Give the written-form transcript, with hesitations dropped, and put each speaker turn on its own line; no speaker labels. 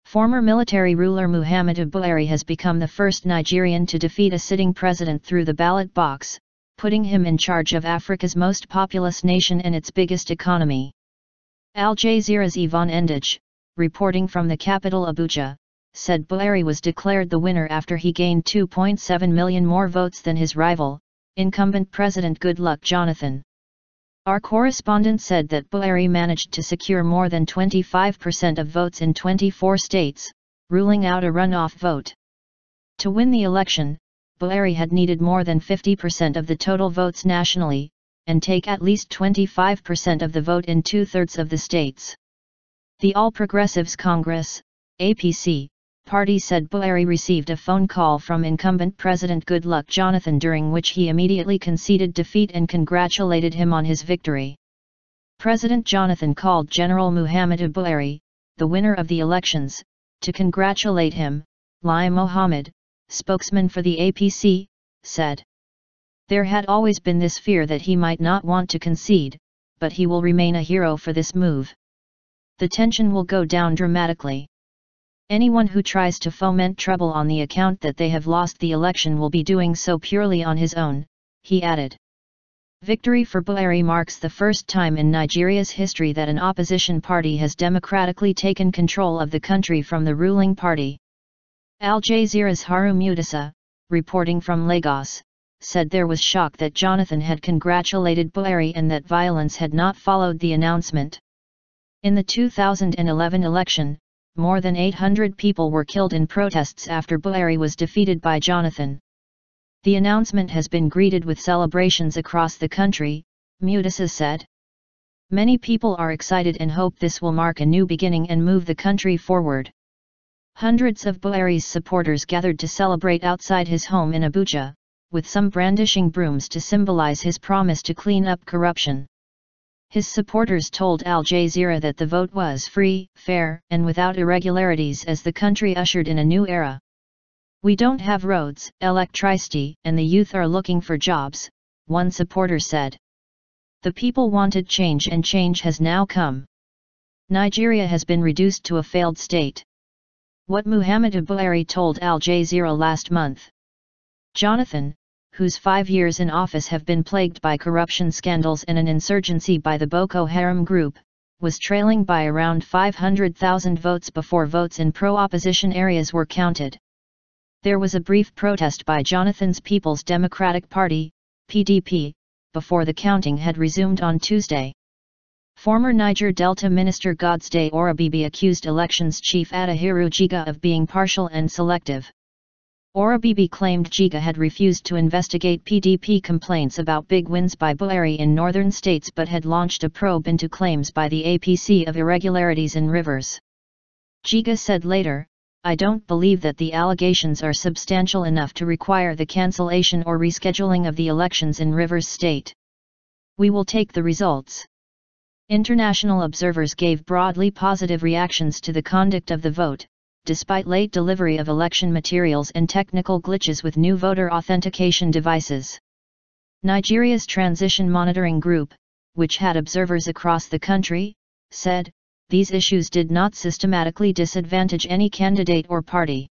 Former military ruler Muhammadu Buhari has become the first Nigerian to defeat a sitting president through the ballot box, putting him in charge of Africa's most populous nation and its biggest economy. Al Jazeera's Yvonne Ndege, reporting from the capital Abuja, said Buhari was declared the winner after he gained 2.7 million more votes than his rival, incumbent President Goodluck Jonathan. Our correspondent said that Buhari managed to secure more than 25% of votes in 24 states, ruling out a runoff vote. To win the election, Buhari had needed more than 50% of the total votes nationally, and take at least 25% of the vote in 2/3 of the states. The All Progressives Congress, APC, party said Buhari received a phone call from incumbent President Goodluck Jonathan during which he immediately conceded defeat and congratulated him on his victory. President Jonathan called General Muhammadu Buhari, the winner of the elections, to congratulate him. Lai Mohammed, spokesman for the APC, said. There had always been this fear that he might not want to concede, but he will remain a hero for this move. The tension will go down dramatically. Anyone who tries to foment trouble on the account that they have lost the election will be doing so purely on his own, he added. Victory for Buhari marks the first time in Nigeria's history that an opposition party has democratically taken control of the country from the ruling party. Al Jazeera's Haru Mudasa, reporting from Lagos, said there was shock that Jonathan had congratulated Buhari and that violence had not followed the announcement. In the 2011 election, more than 800 people were killed in protests after Buhari was defeated by Jonathan. The announcement has been greeted with celebrations across the country, Mudasa said. Many people are excited and hope this will mark a new beginning and move the country forward. Hundreds of Buhari's supporters gathered to celebrate outside his home in Abuja, with some brandishing brooms to symbolize his promise to clean up corruption. His supporters told Al Jazeera that the vote was free, fair, and without irregularities as the country ushered in a new era. We don't have roads, electricity, and the youth are looking for jobs, one supporter said. The people wanted change and change has now come. Nigeria has been reduced to a failed state. What Muhammadu Buhari told Al Jazeera last month. Jonathan, whose 5 years in office have been plagued by corruption scandals and an insurgency by the Boko Haram group, was trailing by around 500,000 votes before votes in pro-opposition areas were counted. There was a brief protest by Jonathan's People's Democratic Party, PDP, before the counting had resumed on Tuesday. Former Niger Delta Minister Godday Orabibi accused elections chief Adahiru Jiga of being partial and selective. Orabibi claimed Jiga had refused to investigate PDP complaints about big wins by Buhari in northern states but had launched a probe into claims by the APC of irregularities in rivers. Jiga said later, "I don't believe that the allegations are substantial enough to require the cancellation or rescheduling of the elections in Rivers State. We will take the results." International observers gave broadly positive reactions to the conduct of the vote, despite late delivery of election materials and technical glitches with new voter authentication devices. Nigeria's Transition Monitoring Group, which had observers across the country, said, these issues did not systematically disadvantage any candidate or party.